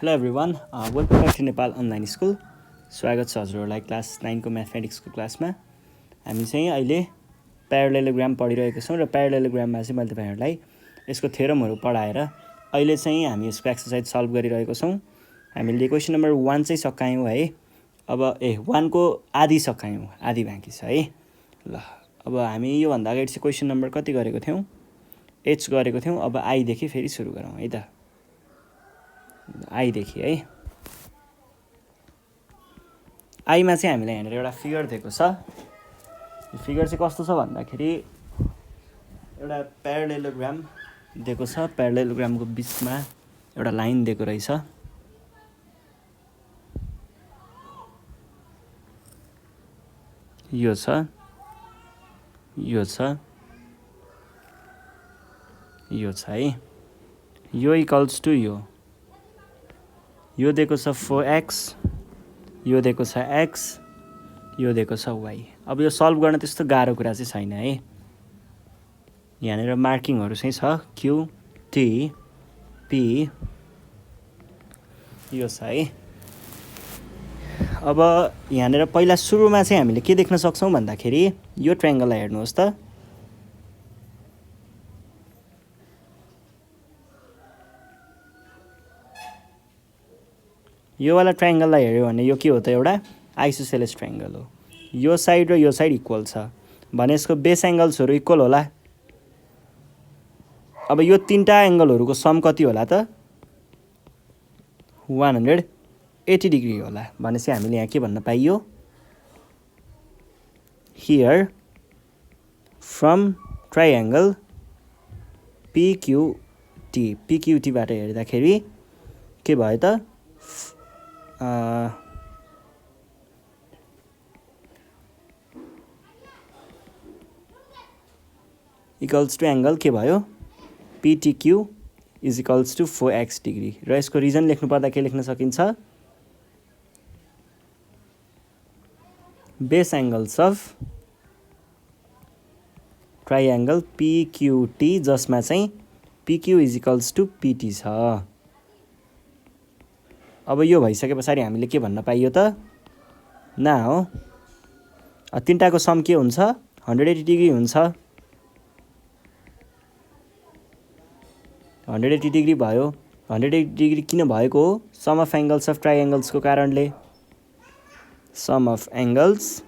Hello everyone, welcome back to Nepal online school. स्वागत छ हजुरहरूलाई क्लास 9 को म्याथमेटिक्सको क्लासमा। हामी चाहिँ अहिले प्यारालेलोग्राम पढिरहेको छौँ र प्यारालेलोग्राममा चाहिँ मैले तपाईँहरूलाई यसको थ्योरमहरू पढाएर अहिले चाहिँ हामी यसको एक्सर्साइज सल्भ गरिरहेको छौँ। हामीले क्वेसन नम्बर 1 चाहिँ सकायौँ है। अब 1 को आधी सकायौँ, आधी बाँकी छ है। ल अब हामी योभन्दा अगाडि चाहिँ क्वेसन नम्बर कति गरेको थियौँ? एच गरेको थियौँ। अब आइदेखि फेरि सुरु गरौँ है त। आइदेखि है। आइमा चाहिँ हामीलाई यहाँनिर एउटा फिगर दिएको छ। यो फिगर चाहिँ कस्तो छ भन्दाखेरि एउटा प्यारालेलोग्राम दिएको छ। प्यारालेलोग्रामको बिचमा एउटा लाइन दिएको रहेछ। यो छ, यो छ, यो छ है। यो इक्वल्स टु यो दिएको छ 4x, यो दिएको छ x, यो दिएको छ y। अब यो सल्भ गर्न त्यस्तो गाह्रो कुरा चाहिँ छैन है। यहाँनिर मार्किङहरू चाहिँ छ Q, T, P, यो छ है। अब यहाँनिर पहिला सुरुमा चाहिँ हामीले के देख्न सक्छौँ भन्दाखेरि यो ट्रायङ्गललाई हेर्नुहोस् त। यो वाला ट्रायङ्गललाई हेऱ्यो भने यो के हो त? एउटा आइसोसेलेस ट्रायङ्गल हो। यो साइड र यो साइड इक्वल छ भने यसको बेस एङ्गल्सहरू इक्वल होला। अब यो तीनटा एङ्गलहरूको सम कति होला त? 180 डिग्री होला। भनेपछि हामीले यहाँ के भन्न पाइयो? हियर फ्रम ट्रायङ्गल PQT, PQTबाट हेर्दाखेरि के भयो त? इक्वल्स टु एङ्गल के भयो? PTQ is equals to 4x degree. र यसको रिजन लेख्नु पर्दा के लेख्न सकिन्छ? Base angles of triangle PQT जसमा चाहिँ PQ is equals to PT छ। अब यो भइसके पछाडि हामीले के भन्न पाइयो त? नाउ तीनटाको सम के हुन्छ? 180 डिग्री हुन्छ। 180 डिग्री भयो। 180 डिग्री किन भएको हो? सम अफ एङ्गल्स अफ ट्रायङ्गल्सको कारणले। Sum of angles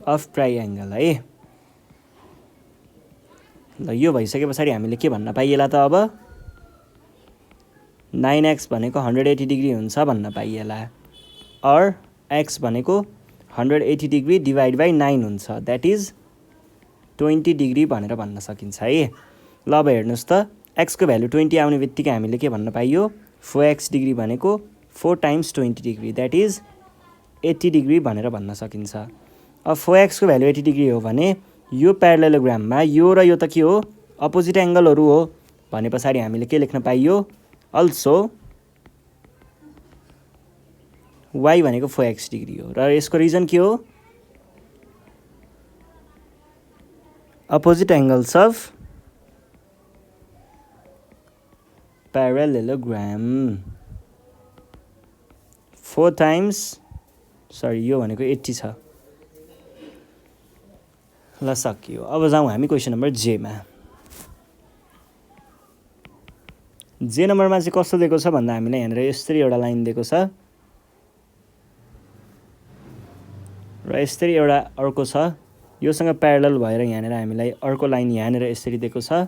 of triangle है। ल यो भइसके पछाडि हामीले के भन्न पाइएला त? अब 9x भनेको 180 डिग्री हुन्छ भन्न पाइएला। अर x भनेको 180 डिग्री डिभाइड बाई 9 हुन्छ। द्याट इज 20 डिग्री भनेर भन्न सकिन्छ है। ल अब हेर्नुहोस् त, x को भ्यालु 20 आउने बित्तिकै हामीले के भन्न पाइयो? 4x डिग्री भनेको 4 times 20 degree that is 80 degree भनेर भन्न सकिन्छ। अब 4x को भ्यालु 80 डिग्री हो भने यो प्यारालेलोग्राममा यो र यो त के हो? अपोजिट एङ्गलहरू हो भने पछाडि हामीले के लेख्न पाइयो? अल्सो y भनेको 4x डिग्री हो। र यसको रिजन के हो? Opposite angles of parallelogram 4 times, sorry यो भनेको 80 छ। ल सकियो। अब जाउँ हामी क्वेसन नम्बर जेमा। जे नम्बरमा चाहिँ कस्तो दिएको छ भन्दा हामीलाई यहाँनिर यसरी एउटा लाइन दिएको छ र यसरी एउटा अर्को छ। योसँग प्यारलल भएर यहाँनिर हामीलाई अर्को लाइन यहाँनिर यसरी दिएको छ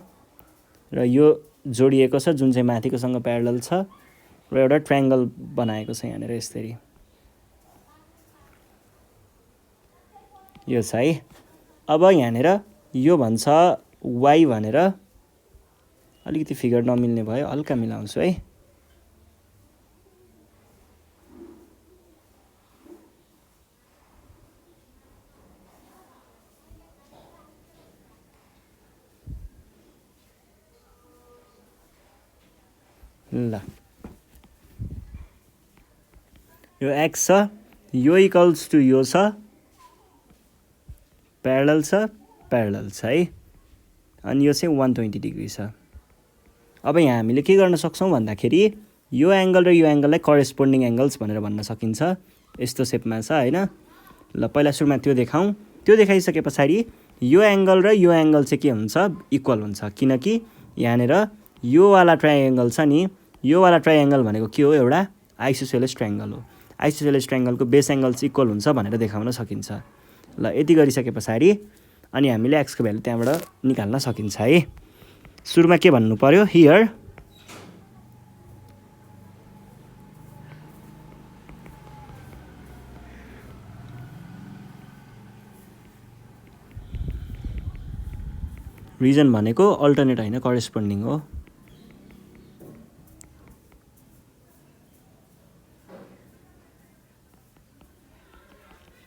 र यो जोडिएको छ जुन चाहिँ माथिकोसँग प्यारलल छ र एउटा ट्रायङ्गल बनाएको छ यहाँनिर यसरी। यो छ है। अब यहाँनिर यो भन्छ y भनेर, अलिकति फिगर नमिल्ने भयो, हल्का मिलाउँछु है। ल यो x छ, यो इक्वल्स टु यो छ, प्यारलल छ है। अनि यो चाहिँ 120 डिग्री छ। अब यहाँ हामीले के गर्न सक्छौँ भन्दाखेरि यो एङ्गल र यो एङ्गललाई करेस्पोन्डिङ एङ्गल्स भनेर भन्न सकिन्छ। यस्तो सेपमा छ होइन। ल पहिला सुरुमा त्यो देखाउँ। त्यो देखाइसके पछाडि यो एङ्गल र यो एङ्गल चाहिँ के हुन्छ, इक्वल हुन्छ, किनकि यहाँनिर यो वाला ट्राइएङ्गल छ नि, यो वाला ट्राइएङ्गल भनेको के हो, एउटा आइसोसेलेस ट्राइएङ्गल हो। आइसोसेलेस ट्राइएङ्गलको बेस एङ्गल चाहिँ इक्वल हुन्छ भनेर देखाउन सकिन्छ। ल यति गरिसके पछाडि अनि हामीले एक्सको भ्यालु त्यहाँबाट निकाल्न सकिन्छ है। सुरुमा के भन्नु पर्यो, हियर रिजन भनेको अल्टरनेट होइन करेस्पोन्डिङ हो।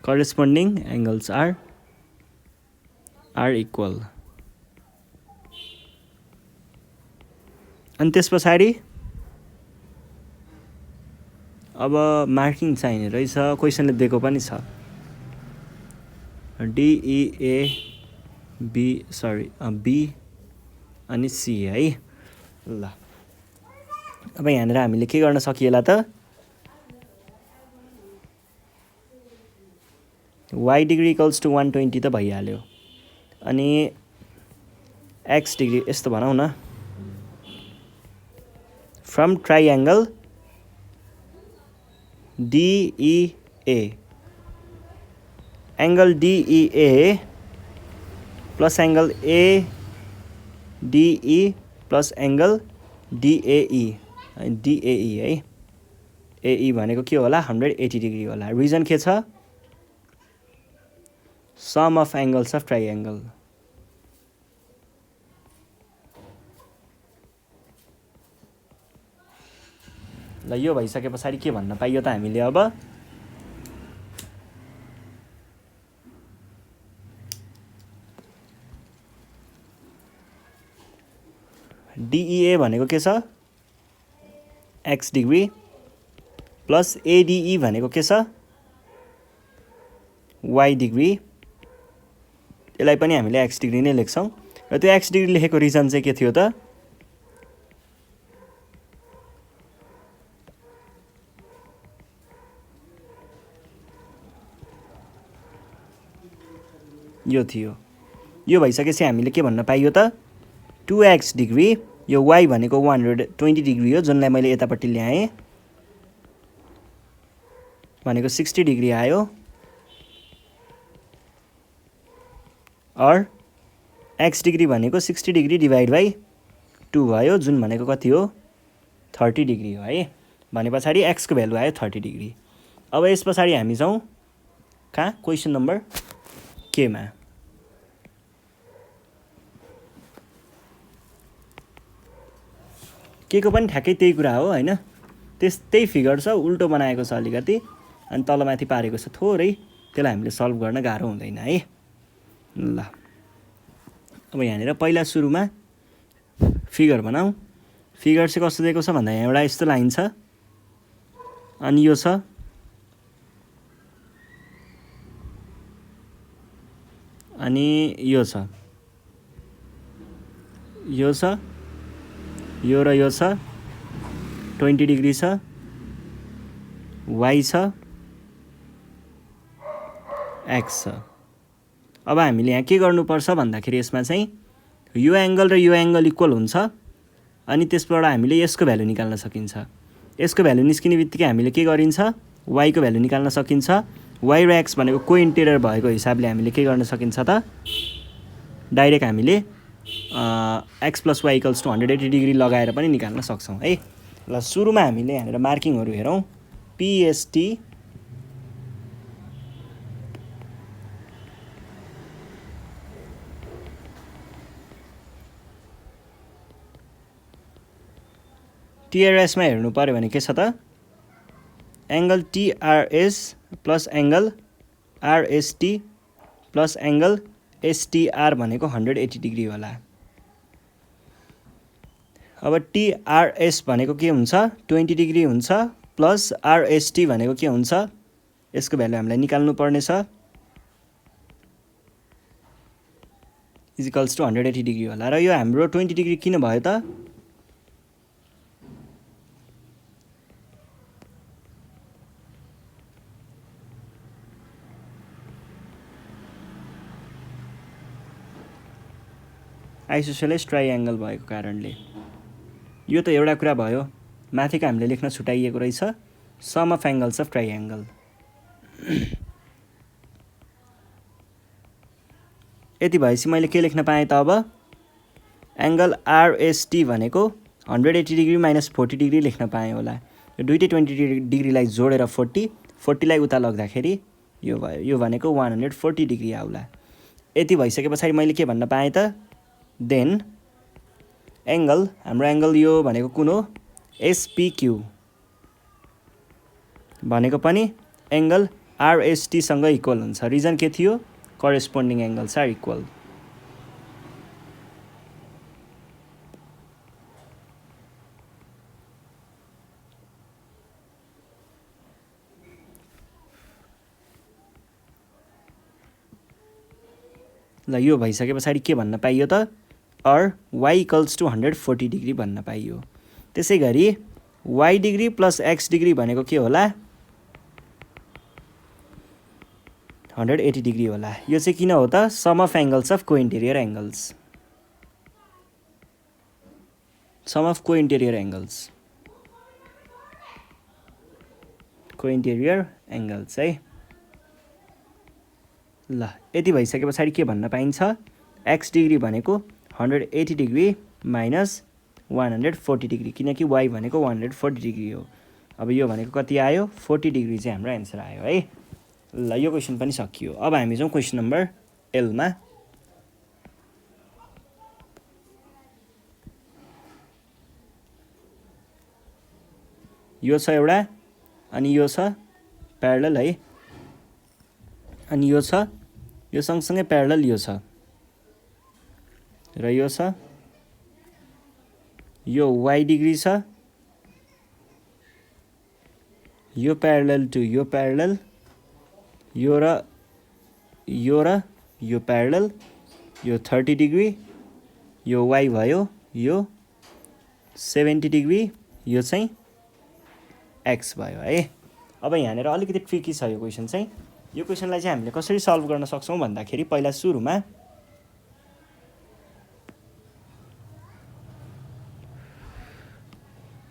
Corresponding angles are equal. अनि त्यस पछाडि अब मार्किङ चाहिने रहेछ, क्वेसनले दिएको पनि छ बी अनि सी है। ल अब यहाँनिर हामीले के गर्न सकिएला त, y डिग्री इक्वल्स टु 120 त भइहाल्यो। अनि x डिग्री यस्तो भनौँ न, from triangle DEA, angle DEA plus angle ADE plus angle DAE है। AE भनेको के होला, 180 डिग्री होला। रिजन के छ, सम अफ एङ्गल्स अफ ट्राइएङ्गल। ल यो भइसके पछाडि के भन्न पाइयो त हामीले, अब DEA भनेको के छ, x डिग्री प्लस ADE भनेको के छ, y डिग्री। यसलाई पनि हामीले x डिग्री नै लेख्छौँ। र त्यो x डिग्री लेखेको रिजन चाहिँ के थियो त, यो थियो। यो भइसकेपछि हामीले के भन्न पाइयो त, 2x डिग्री, यो y भनेको 120 डिग्री हो, जुनलाई मैले यतापट्टि ल्याएँ भनेको 60 डिग्री आयो। और x डिग्री भनेको 60 डिग्री डिभाइड बाई 2 भयो, जुन भनेको कति हो, 30 डिग्री हो है। भने पछाडि x को भ्यालु आयो 30 डिग्री। अब यस पछाडि हामी जाउँ कहाँ, क्वेसन नम्बर केमा। के को पनि ठ्याक्कै त्यही कुरा हो होइन, त्यही फिगर छ, उल्टो बनाएको छ अलिकति, अनि तलमाथि पारेको छ थोरै, त्यसलाई हामीले सल्भ गर्न गाह्रो हुँदैन है। ल अब यहाँनिर पहिला सुरुमा फिगर बनाऊ। फिगर चाहिँ कस्तो दिएको छ भन्दा, यहाँ एउटा यस्तो लाइन छ, अनि यो छ, अनि यो छ, यो र यो छ, 20 डिग्री छ, y छ, x छ। अब हामीले यहाँ के गर्नुपर्छ भन्दाखेरि, यसमा चाहिँ यो एङ्गल र यो एङ्गल इक्वल हुन्छ, अनि त्यसबाट हामीले यसको भ्यालु निकाल्न सकिन्छ। यसको भ्यालु निस्किने बित्तिकै हामीले के गरिन्छ, y को भ्यालु निकाल्न सकिन्छ। y र x भनेको कोइन्टेरियर भएको हिसाबले हामीले के गर्न सकिन्छ त, डाइरेक्ट हामीले x plus y equals to 180 degree लगाएर पनि निकाल्न सक्छौँ है। ल सुरुमा हामीले यहाँनिर मार्किङहरू हेरौँ, PST TRS मा हेर्नु पर्यो भने के छ त, angle TRS plus angle RST plus angle STR भनेको 180 डिग्री होला। अब TRS भनेको के हुन्छ, 20 डिग्री हुन्छ, प्लस RST भनेको के हुन्छ, यसको भ्यालु हामीलाई निकाल्नु पर्ने छ, इजिकल्स टु 180 डिग्री होला। र यो हाम्रो 20 डिग्री किन भयो त, आइसोसेलेस ट्राइएङ्गल भएको कारणले। यो त एउटा कुरा भयो। माथिको हामीले लेख्न छुटाइएको रहेछ सम अफ एङ्गल्स अफ ट्राइएङ्गल। यति भएपछि मैले के लेख्न पाएँ त अब एङ्गल आरएसटी भनेको 180 डिग्री माइनस 40 डिग्री लेख्न पाएँ होला। यो दुइटै 20 डिग्रीलाई जोडेर 40लाई उता लग्दाखेरि यो भयो। यो भनेको 140 डिग्री आउला। यति भइसके पछाडि मैले के भन्न पाएँ त देन एङ्गल हाम्रो एङ्गल यो भनेको कुन हो एसपिक्यू भनेको पनि एङ्गल आरएसटीसँग इक्वल हुन्छ। रिजन के थियो करेस्पोन्डिङ एङ्गल्स आर इक्वल। ल यो भइसके पछाडि के भन्न पाइयो त अर वाइ इक्वल्स टु 140 डिग्री भन्न पाइयो। त्यसै गरी Y degree plus X degree भनेको के होला 180 डिग्री होला। यो चाहिँ किन हो त sum of angles of cointerior angles. Sum of cointerior angles है। ल यति भइसके पछाडि के भन्न पाइन्छ एक्स डिग्री भनेको 180 डिग्री माइनस 140 डिग्री किनकि वाइ भनेको 140 डिग्री हो। अब यो भनेको कति आयो 40 डिग्री चाहिँ हाम्रो एन्सर आयो है। ल यो क्वेसन पनि सकियो। अब हामी जाउँ क्वेसन नम्बर 11 मा। यो छ एउटा अनि यो छ प्यारलल है अनि यो छ यो सँगसँगै प्यारलल यो छ र यो छ यो वाइ डिग्री छ यो प्यारलल टु यो प्यारलल यो र यो प्यारलल यो 30 डिग्री यो वाइ भयो यो 70 डिग्री यो चाहिँ एक्स भयो है। अब यहाँनिर अलिकति ट्रिकी छ यो क्वेसन चाहिँ। यो क्वेसनलाई चाहिँ हामीले कसरी सल्भ गर्न सक्छौँ भन्दाखेरि पहिला सुरुमा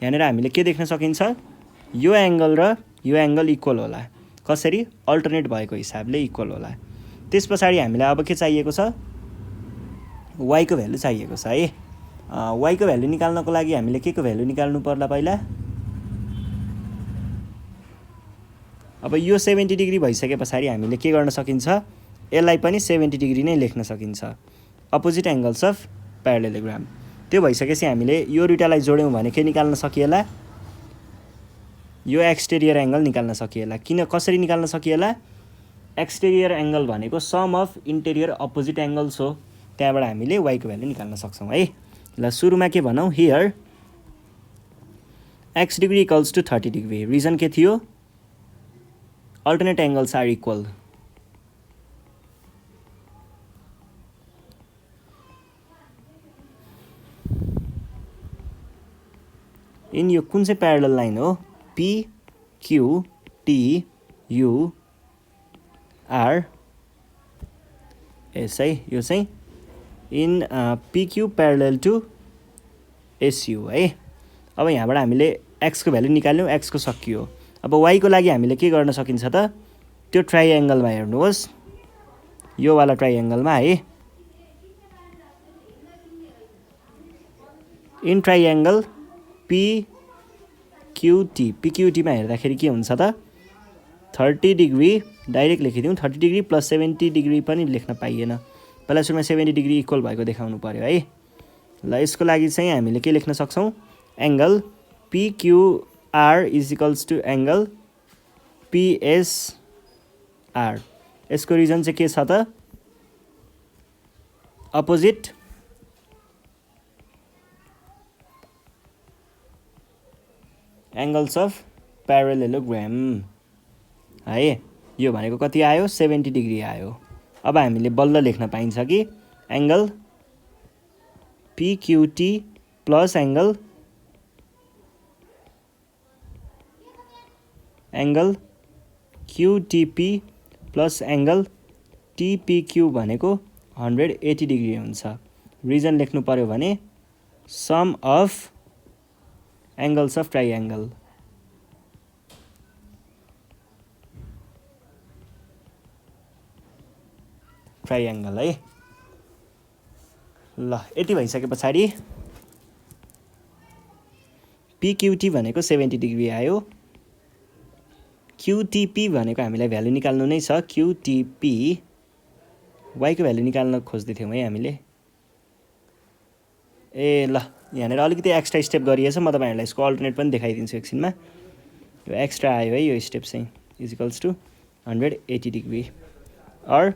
यहाँनिर हामीले के देख्न सकिन्छ यो एङ्गल र यो एङ्गल इक्वल होला। कसरी अल्टरनेट भएको हिसाबले इक्वल होला। त्यस पछाडि हामीलाई अब के चाहिएको छ वाइको भ्यालु चाहिएको छ है। वाइको भ्यालु निकाल्नको लागि हामीले के को भ्यालु निकाल्नु पर्ला पहिला। अब यो 70 डिग्री भइसके पछाडि हामीले के गर्न सकिन्छ यसलाई पनि 70 डिग्री नै लेख्न सकिन्छ अपोजिट एङ्गल्स अफ प्यारलेलोग्राम। त्यो भइसकेपछि हामीले यो दुईटालाई जोड्यौँ भने के निकाल्न सकिएला यो एक्सटेरियर एङ्गल निकाल्न सकिएला। किन कसरी निकाल्न सकिएला एक्सटेरियर एङ्गल भनेको sum of interior opposite angles हो। त्यहाँबाट हामीले वाइको भ्यालु निकाल्न सक्छौँ है। ल सुरुमा के भनौँ here X degree equals to 30 degree. Reason के थियो alternate angles are equal। In यो कुन चाहिँ प्यारलल लाइन हो P Q T U R S है। यो चाहिँ in PQ parallel to SU है। अब यहाँबाट हामीले एक्सको भ्यालु निकाल्यौँ एक्सको सकियो। अब वाइको लागि हामीले के गर्न सकिन्छ त त्यो ट्राइएङ्गलमा हेर्नुहोस् यो वाला ट्राइएङ्गलमा है इन ट्राइएङ्गल पिक्युटीमा हेर्दाखेरि के हुन्छ त 30 डिग्री डाइरेक्ट लेखिदिउँ 30 डिग्री प्लस 70 डिग्री पनि लेख्न पाइएन। पहिला सुरुमा 70 डिग्री इक्वल भएको देखाउनु पर्यो है। ल यसको लागि चाहिँ हामीले के लेख्न सक्छौँ angle PQR is equals to angle PSR. यसको रिजन चाहिँ के छ त अपोजिट एङ्गल्स अफ प्यारलेलोग्राम है। यो भनेको कति आयो 70 डिग्री आयो। अब हामीले बल्ल लेख्न पाइन्छ कि angle PQT plus angle QTP plus angle TPQ भनेको 180 डिग्री हुन्छ। रिजन लेख्नु पर्यो भने sum of angles of triangle. Triangle है। ल यति भइसके पछाडि पिक्युटी भनेको 70 डिग्री आयो। क्युटिपी भनेको हामीलाई भ्यालु निकाल्नु नै छ। क्युटिपी वाईको भ्यालु निकाल्न खोज्दै थियौँ है हामीले। ए ल यहाँनिर अलिकति एक्स्ट्रा स्टेप गरिएछ। म तपाईँहरूलाई यसको अल्टरनेट पनि देखाइदिन्छु एकछिनमा। यो एक्स्ट्रा आयो है यो स्टेप चाहिँ इजिकल्स टु 180 डिग्री और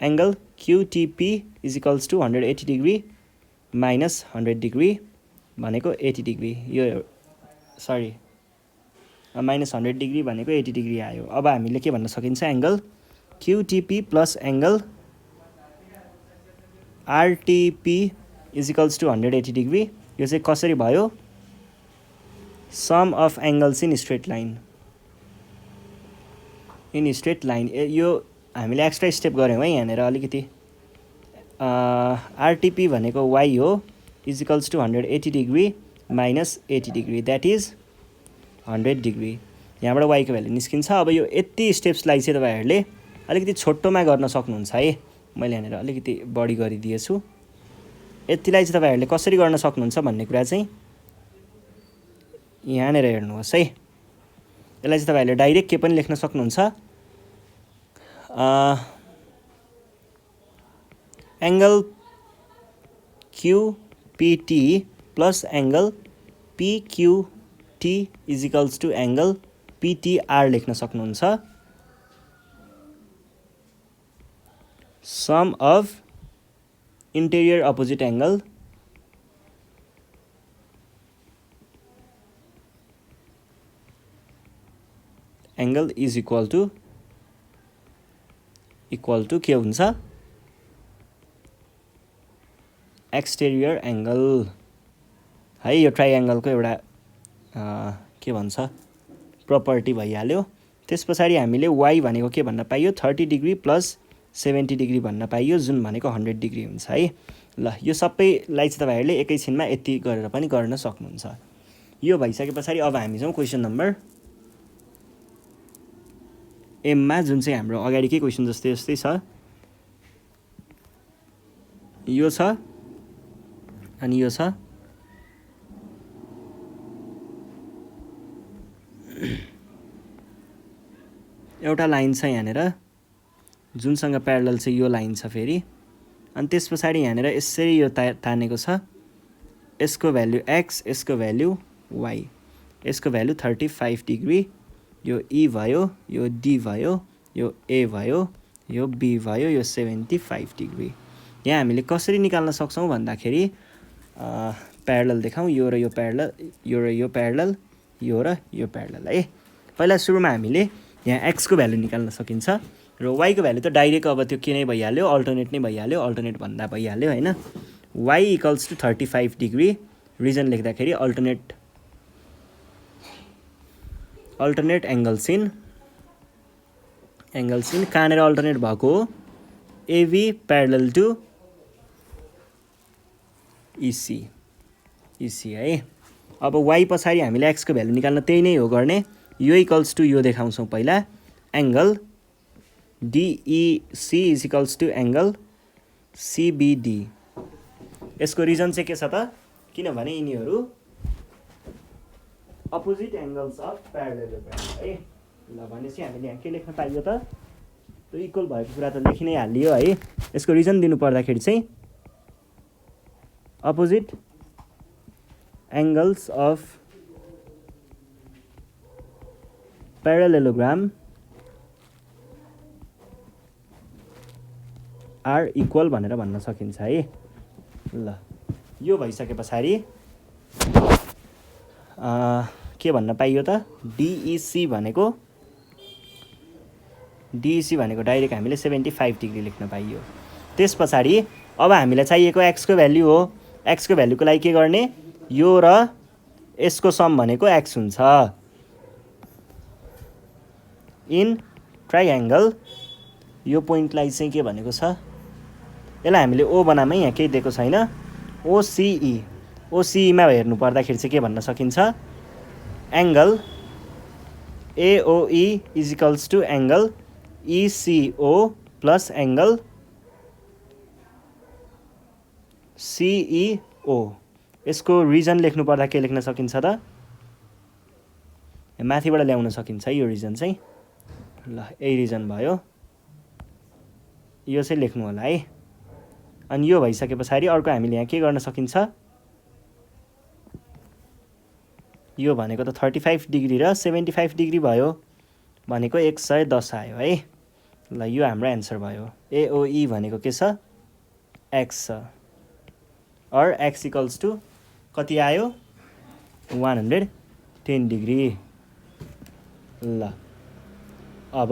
angle QTP is equals to 180 degree minus 100 degree भनेको 80 डिग्री। यो सरी माइनस 100 डिग्री भनेको 80 डिग्री आयो। अब हामीले के भन्न सकिन्छ angle QTP plus angle RTP is equals to 180 degree. यो चाहिँ कसरी भयो? Sum of angles in straight line. In straight line यो हामीले एक्स्ट्रा स्टेप गऱ्यौँ है यहाँनिर अलिकति। आरटिपी भनेको वाई हो equals to 180 degree minus 80 degree that is 100 degree. यहाँबाट वाईको भ्यालु निस्किन्छ। अब यो यति स्टेप्सलाई चाहिँ तपाईँहरूले अलिकति छोटोमा गर्न सक्नुहुन्छ है। मैले यहाँनिर अलिकति बढी गरिदिएछु। यतिलाई चाहिँ तपाईँहरूले कसरी गर्न सक्नुहुन्छ भन्ने कुरा चाहिँ यहाँनिर हेर्नुहोस् है। यसलाई चाहिँ तपाईँहरूले डाइरेक्ट के पनि लेख्न सक्नुहुन्छ। Angle QPT plus angle PQT is equals to angle PTR लेख्न सक्नुहुन्छ। Sum of interior opposite angle is equal to के हुन्छ? एक्सटेरियर एङ्गल है। यो ट्राइएङ्गलको एउटा के भन्छ प्रपर्टी भइहाल्यो। त्यस पछाडि हामीले वाई भनेको के भन्न पाइयो? 30 डिग्री प्लस 70 डिग्री भन्न पाइयो जुन भनेको 100 डिग्री हुन्छ है। ल यो सबैलाई चाहिँ तपाईँहरूले एकैछिनमा यति गरेर पनि गर्न सक्नुहुन्छ। यो भइसके पछाडि अब हामी जाउँ क्वेसन नम्बर एममा जुन चाहिँ हाम्रो अगाडिकै क्वेसन जस्तै छ। यो छ अनि यो छ। एउटा लाइन छ यहाँनिर जुनसँग प्यारलल चाहिँ यो लाइन छ फेरि। अनि त्यस पछाडि यहाँनिर यसरी यो तानेको छ। यसको भ्यालु एक्स, यसको भ्यालु वाई, यसको भ्यालु 35 डिग्री। यो ई भयो, यो डी भयो, यो ए भयो, यो बी भयो, यो 75 डिग्री। यहाँ हामीले कसरी निकाल्न सक्छौँ भन्दाखेरि प्यारलल देखाउँ। यो र यो प्यारलल, यो र यो प्यारलल, यो र यो प्यारलल है। पहिला सुरुमा हामीले यहाँ एक्सको भ्यालु निकाल्न सकिन्छ र वाईको भ्यालु त डाइरेक्ट अब त्यो के नै भइहाल्यो, अल्टरनेट नै भइहाल्यो। अल्टरनेट भन्दा भइहाल्यो होइन। Y equals to 35 degree reason लेख्दाखेरि अल्टरनेट एङ्गल्स इन कहाँनिर अल्टरनेट भएको हो? एबी प्यारलल टु इसी है। अब वाई पछाडि हामीले एक्सको भ्यालु निकाल्न त्यही नै हो गर्ने। यो इक्वल्स टु यो देखाउँछौँ पहिला angle DEC is equals to angle CBD. यसको रिजन चाहिँ के छ त? किनभने यिनीहरू अपोजिट एङ्गल्स अफ प्यारलेलोग्राम है। ल भनेपछि हामीले यहाँ के लेख्न पाइयो त? त्यो इक्वल भएको कुरा त लेखि नै हालियो है। यसको रिजन दिनु पर्दाखेरि चाहिँ opposite angles of parallelogram are equal भनेर भन्न सकिन्छ है। ल यो भइसके पछाडि के भन्न पाइयो त? डिइसी भनेको डाइरेक्ट हामीले 75 डिग्री लेख्न पाइयो। त्यस पछाडि अब हामीलाई चाहिएको एक्सको भ्याल्यु हो। एक्सको भ्याल्युको लागि के गर्ने? यो र यसको सम भनेको एक्स हुन्छ। इन ट्राइएङ्गल यो पोइन्टलाई चाहिँ के भनेको छ? यसलाई हामीले ओ बनामै, यहाँ केही दिएको छैन। ओसिई ओसिईमा हेर्नु पर्दाखेरि चाहिँ के भन्न सकिन्छ angle AOE is equals to angle ECO plus angle CEO. यसको रिजन लेख्नु पर्दा के लेख्न सकिन्छ त माथिबाट ल्याउन सकिन्छ यो रिजन चाहिँ ल यही रिजन भयो यो चाहिँ लेख्नु होला है। अनि यो भइसके पछाडि अर्को हामीले यहाँ के गर्न सकिन्छ यो भनेको त 35 डिग्री र 75 डिग्री भयो भनेको 110 आयो है। ल यो हाम्रो एन्सर भयो एओई भनेको के छ एक्स छ और एक्स इक्वल्स टु कति आयो 110 डिग्री। ल अब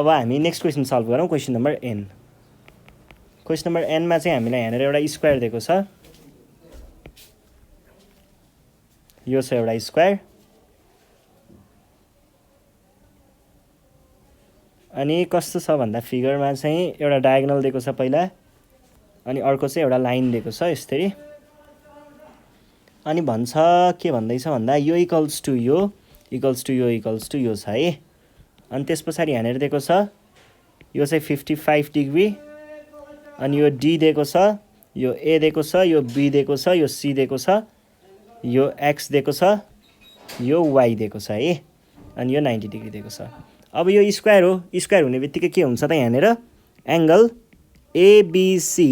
हामी नेक्स्ट क्वेसन सल्भ गरौँ question number N. Question number एनमा चाहिँ हामीलाई यहाँनिर एउटा स्क्वायर दिएको छ यो छ एउटा स्क्वायर अनि कस्तो छ भन्दा फिगरमा चाहिँ एउटा डायगोनल दिएको छ पहिला अनि अर्को चाहिँ एउटा लाइन दिएको छ यसरी अनि भन्छ के भन्दैछ भन्दा यो इक्वल्स टु यो इक्वल्स टु यो इक्वल्स टु यो छ है। अनि त्यस पछाडि यहाँनिर दिएको छ यो चाहिँ 55 डिग्री अनि यो डी दिएको छ यो ए दिएको छ यो बी दिएको छ यो सी दिएको छ यो एक्स दिएको छ यो वाई दिएको छ है अनि यो 90 डिग्री दिएको छ। अब यो स्क्वायर हो स्क्वायर हुने बित्तिकै के हुन्छ त यहाँनिर एङ्गल एबिसी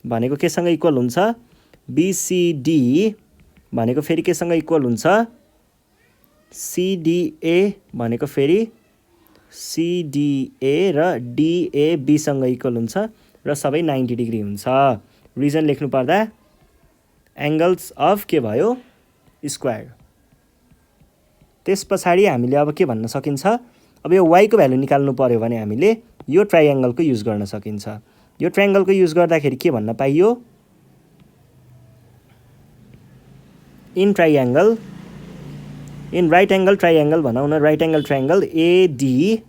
भनेको केसँग इक्वल हुन्छ बिसिडी भनेको फेरि केसँग इक्वल हुन्छ सिडिए भनेको फेरि सिडिए र डिएबीसँग इक्वल हुन्छ र सबै 90 डिग्री हुन्छ। रिजन लेख्नु पर्दा एङ्गल्स अफ के भयो स्क्वायर। त्यस पछाडि हामीले अब के भन्न सकिन्छ अब यो वाईको भ्यालु निकाल्नु पर्यो भने हामीले यो ट्राइएङ्गलको युज गर्न सकिन्छ। यो ट्राइएङ्गलको युज गर्दाखेरि के भन्न पाइयो इन ट्राइएङ्गल इन राइट एङ्गल ट्राइएङ्गल भनौँ न राइट एङ्गल ट्राइएङ्गल एडिई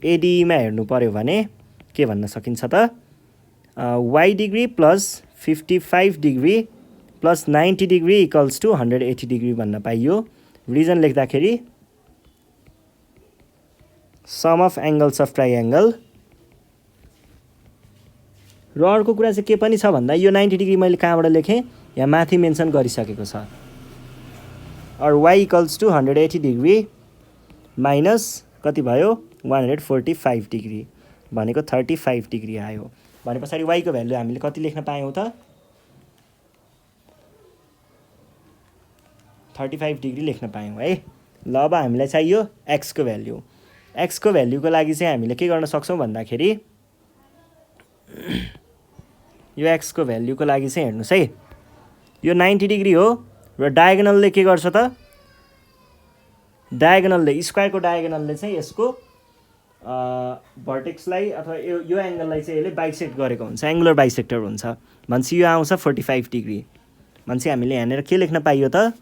एडिईमा हेर्नु पर्यो भने के भन्न सकिन्छ त Y degree plus 55 degree plus 90 degree equals to 180 degree भन्न पाइयो। रिजन लेख्दाखेरि sum of angles of triangle र अर्को कुरा चाहिँ के पनि छ भन्दा यो 90 डिग्री मैले कहाँबाट लेखेँ यहाँ माथि मेन्सन गरिसकेको छ और y equals to 180 degree minus कति भयो 145 डिग्री भनेको 35 डिग्री आयो भने पछाडि y को भ्यालु हामीले कति लेख्न पायौँ त 35 डिग्री लेख्न पायौँ है। ल अब हामीलाई चाहियो x को भ्यालु x को भ्यालुको लागि चाहिँ हामीले के गर्न सक्छौँ भन्दाखेरि यो x को भ्यालुको लागि चाहिँ हेर्नुहोस् है यो 90 डिग्री हो र डायगोनलले के गर्छ त डायगोनलले स्क्वायरको डायगोनलले चाहिँ यसको भर्टेक्सलाई अथवा यो एङ्गललाई चाहिँ यसले बाइसेक्ट गरेको हुन्छ एङ्गुलर बाइसेक्टर हुन्छ भनेपछि यो आउँछ 45 डिग्री भनेपछि हामीले यहाँनिर के लेख्न पाइयो त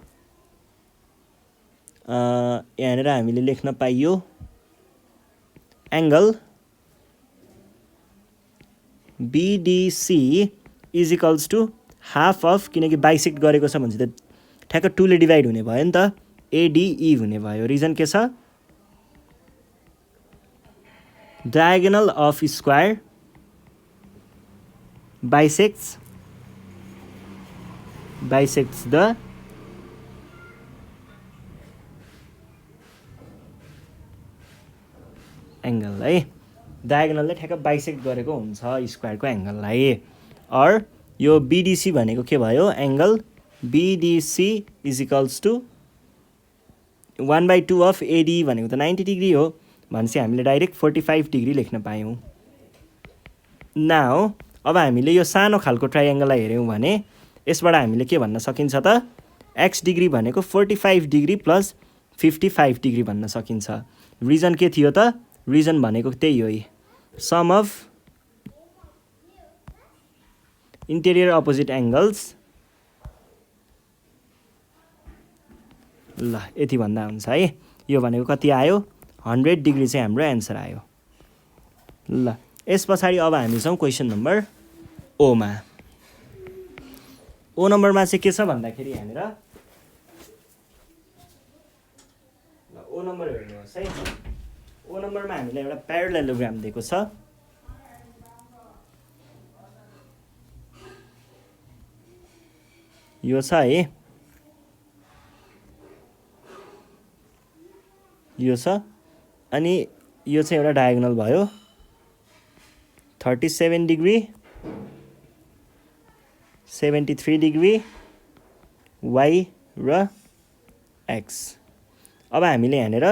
यहाँनिर हामीले लेख्न पाइयो angle BDC is equals to half of किनकि बाइसेक्ट गरेको छ भने त ठ्याक्क 2 ले डिभाइड हुने भयो नि त एडिई हुने भयो। रिजन के छ diagonal of square bisects the angle है डायगोनलले ठ्याक्क बाइसेक्ट गरेको हुन्छ स्क्वायरको एङ्गललाई और यो बिडिसी भनेको के भयो angle BDC is equals to 1/2 of AD भनेको त 90 डिग्री हो भनेपछि हामीले डाइरेक्ट 45 डिग्री लेख्न पायौँ। नाउ अब हामीले यो सानो खालको ट्राइएङ्गललाई हेऱ्यौँ भने यसबाट हामीले के भन्न सकिन्छ त एक्स डिग्री भनेको 45 डिग्री प्लस 55 डिग्री भन्न सकिन्छ। रिजन के थियो त रिजन भनेको त्यही हो sum of interior opposite angles. ल यति भन्दा हुन्छ है यो भनेको कति आयो 100 डिग्री चाहिँ हाम्रो एन्सर आयो। ल यस पछाडि अब हामी छौँ क्वेसन नम्बर ओमा। ओ नम्बरमा चाहिँ के छ भन्दाखेरि यहाँनिर ओ नम्बर हेर्नुहोस् है। ओ नम्बरमा हामीलाई एउटा प्यारालेलोग्राम दिएको छ। यो छ है, यो छ, अनि यो चाहिँ एउटा डायगोनल भयो 37 डिग्री 73 डिग्री वाई र एक्स। अब हामीले यहाँनिर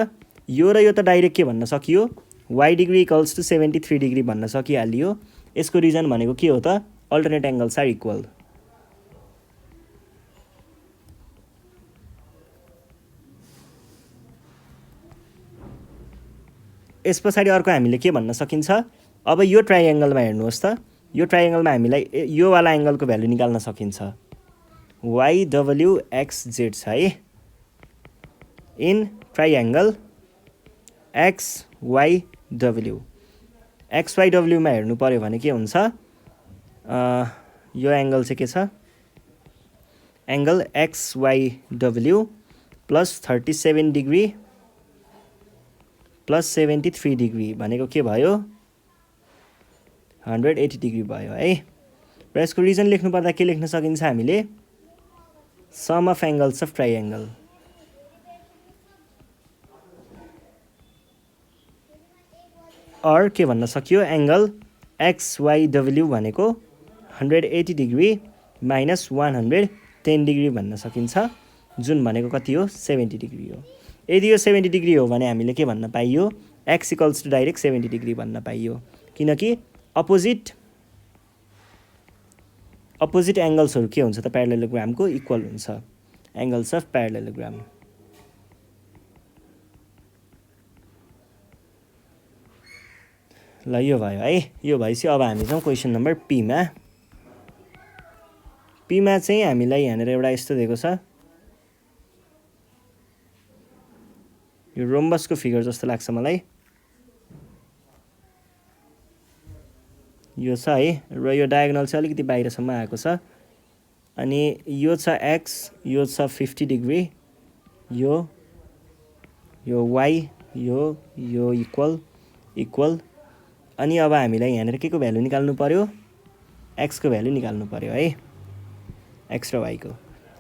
यो र यो त डाइरेक्ट के भन्न सकियो, Y degree equals to 73 degree भन्न सकिहालियो। यसको रिजन भनेको के हो त, अल्टरनेट एङ्गल्स आर इक्वल। यस पछाडि अर्को हामीले के भन्न सकिन्छ, अब यो ट्राइएङ्गलमा हेर्नुहोस् त, यो ट्राइएङ्गलमा हामीलाई यो वाला एङ्गलको भ्यालु निकाल्न सकिन्छ। वाई डब्ल्यु एक्स जेड छ है, in triangle X Y W. X Y डब्ल्युमा हेर्नु पऱ्यो भने के हुन्छ, यो एङ्गल चाहिँ के छ, angle X Y W plus 37 degree plus 73 degree भनेको के भयो, 180 डिग्री भयो है। र यसको रिजन लेख्नु पर्दा के लेख्न सकिन्छ हामीले, sum of angles of triangle. अर के भन्न सकियो, एङ्गल एक्स वाई डब्ल्यु भनेको 180 डिग्री माइनस 110 डिग्री भन्न सकिन्छ, जुन भनेको कति हो, 70 डिग्री हो। यदि यो 70 डिग्री हो भने हामीले के भन्न पाइयो, X equals to direct 70 degree भन्न पाइयो, किनकि अपोजिट एङ्गल्सहरू के हुन्छ त, प्यारालेलोग्रामको इक्वल हुन्छ, एङ्गल्स अफ प्यारालेलोग्राम। ल यो भयो है। यो भएपछि अब हामी छौँ क्वेसन नम्बर पीमा। पीमा चाहिँ हामीलाई यहाँनिर एउटा यस्तो दिएको छ, यो रोम्बसको फिगर जस्तो लाग्छ मलाई, यो छ है, र यो डायगोनल चाहिँ अलिकति बाहिरसम्म आएको छ, अनि यो छ एक्स, यो छ 50 डिग्री, यो वाई, यो इक्वल, अनि अब हामीलाई यहाँनिर के को भ्यालु निकाल्नु पर्यो, एक्सको भ्यालु निकाल्नु पर्यो है, एक्स र वाईको।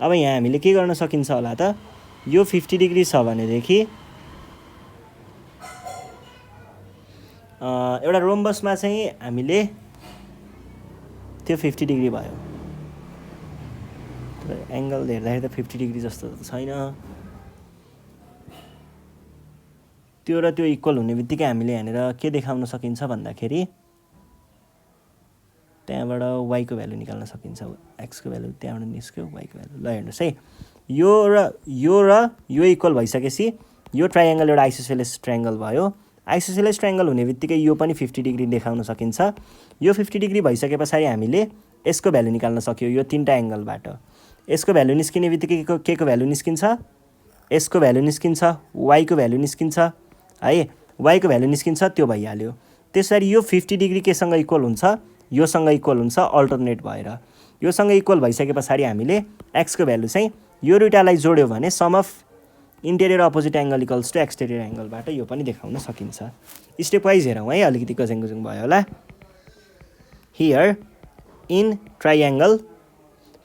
अब यहाँ हामीले के गर्न सकिन्छ होला त, यो 50 डिग्री छ भनेदेखि एउटा रोम्बसमा चाहिँ हामीले त्यो 50 डिग्री भयो, तर एङ्गल हेर्दाखेरि त 50 डिग्री जस्तो त छैन, त्यो र त्यो इक्वल हुने बित्तिकै हामीले यहाँनिर के देखाउन सकिन्छ भन्दाखेरि त्यहाँबाट वाईको भ्यालु निकाल्न सकिन्छ, एक्सको भ्यालु त्यहाँबाट निस्क्यो, वाईको भ्यालु। ल हेर्नुहोस् है, यो र यो इक्वल भइसकेपछि यो ट्राइएङ्गल एउटा आइसोसेलेस ट्राइएङ्गल भयो। आइसोसेलेस ट्राइएङ्गल हुने बित्तिकै यो पनि 50 डिग्री देखाउन सकिन्छ। यो 50 डिग्री भइसके पछाडि हामीले यसको भ्यालु निकाल्न सक्यो, यो तीनटा एङ्गलबाट। यसको भ्यालु निस्किने बित्तिकै के को भ्यालु निस्किन्छ, यसको भ्यालु निस्किन्छ, वाईको भ्यालु निस्किन्छ है, वाईको भ्यालु निस्किन्छ, त्यो भइहाल्यो। त्यसरी यो 50 डिग्री केसँग इक्वल हुन्छ, योसँग इक्वल हुन्छ, अल्टरनेट भएर योसँग इक्वल भइसके पछाडि हामीले एक्सको भ्यालु चाहिँ यो दुईटालाई जोड्यो भने sum of interior opposite angle equals to exterior एङ्गलबाट यो पनि देखाउन सकिन्छ। स्टेप वाइज हेरौँ है, अलिकति गजेङ भयो होला। हियर इन ट्राइएङ्गल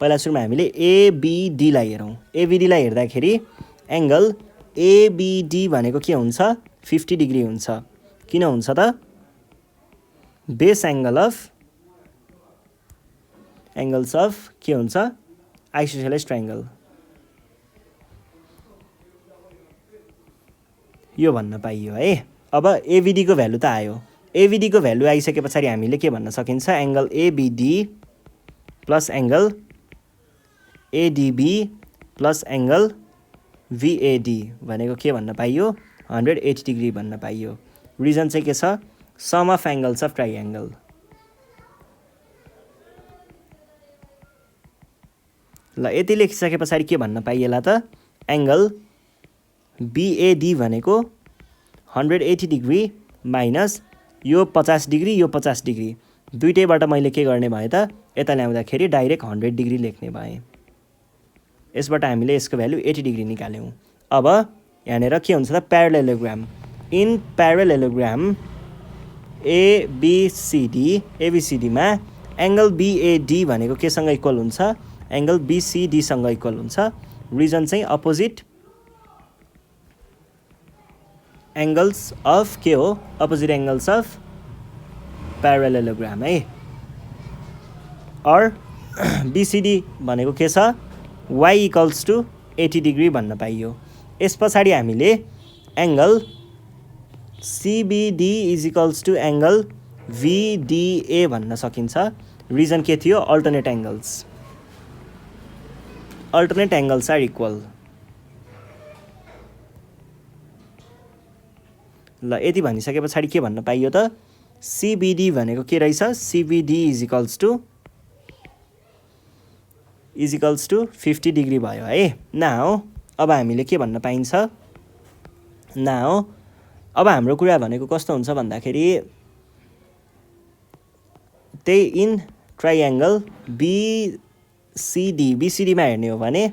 पहिला सुरुमा हामीले एबिडीलाई हेरौँ। एबिडीलाई हेर्दाखेरि एङ्गल एबिडी भनेको के हुन्छ, 50 डिग्री हुन्छ। किन हुन्छ त, बेस एङ्गल्स अफ के हुन्छ, आइसोसेलेस ट्राइएङ्गल, यो भन्न पाइयो है। अब एबिडीको भ्यालु त आयो, एबिडीको भ्यालु आइसके पछाडि हामीले के भन्न सकिन्छ, angle ABD plus angle ADB plus angle BAD भनेको के भन्न पाइयो, 180 डिग्री भन्न पाइयो। रिजन चाहिँ के छ, सम अफ एङ्गल्स अफ ट्राइएङ्गल। ल यति लेखिसके पछाडि के भन्न पाइएला त, एङ्गल बिएडी भनेको 180 डिग्री माइनस यो 50 डिग्री यो 50 डिग्री दुईटैबाट मैले के गर्ने भए त यता ल्याउँदाखेरि डाइरेक्ट 100 डिग्री लेख्ने भएँ। यसबाट हामीले यसको भ्यालु 80 डिग्री निकाल्यौँ। अब यहाँनिर के हुन्छ त प्यारालेलोग्राम। इन प्यारालेलोग्राम एबिसिडीमा एङ्गल बिएडी भनेको केसँग इक्वल हुन्छ एङ्गल बिसिडीसँग इक्वल हुन्छ। रिजन चाहिँ अपोजिट एङ्गल्स अफ के हो अपोजिट एङ्गल्स अफ प्यारालेलोग्राम है। और बिसिडी भनेको के छ y इक्वल्स टु 80 डिग्री भन्न पाइयो। यस पछाडि हामीले angle CBD is equals to angle BDA भन्न सकिन्छ। रिजन के थियो अल्टरनेट एङ्गल्स आर इक्वल। ल यति भनिसके पछाडि के भन्न पाइयो त सिबिडी भनेको के रहेछ CBD is equals to 50 degree भयो है। नाउ अब हामीले के भन्न पाइन्छ नाउ अब हाम्रो कुरा भनेको कस्तो हुन्छ भन्दाखेरि त्यही इन ट्राइएङ्गल बिसिडीमा हेर्ने हो भने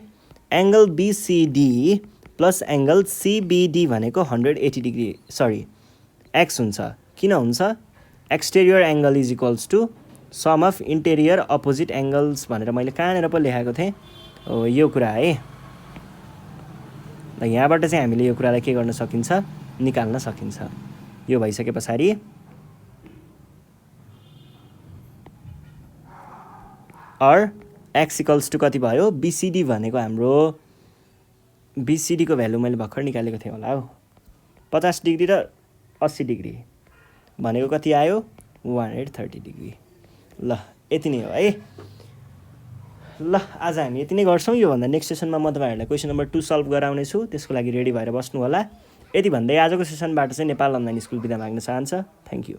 angle BCD plus angle CBD भनेको 180 डिग्री एक्स हुन्छ। किन हुन्छ exterior angle is equals to sum of interior opposite angles भनेर मैले कहाँनिर पो लेखेको थिएँ यो कुरा है। ल यहाँबाट चाहिँ हामीले यो कुरालाई के गर्न सकिन्छ निकाल्न सकिन्छ। यो भइसके पछाडि और एक्स इक्वल्स टु कति भयो बिसिडी भनेको हाम्रो बिसिडीको भ्यालु मैले भर्खर निकालेको थिएँ होला हौ 50 डिग्री र 80 डिग्री भनेको कति आयो 130 डिग्री। ल यति नै हो है। ल आज हामी यति नै गर्छौँ। योभन्दा नेक्स्ट सेसनमा म तपाईँहरूलाई क्वेसन नम्बर 2 सल्भ गराउनेछु। त्यसको लागि रेडी भएर बस्नु होला। यति भन्दै आजको सेसनबाट चाहिँ नेपाल अनलाइन स्कुल बिदा माग्न चाहन्छ। Thank you.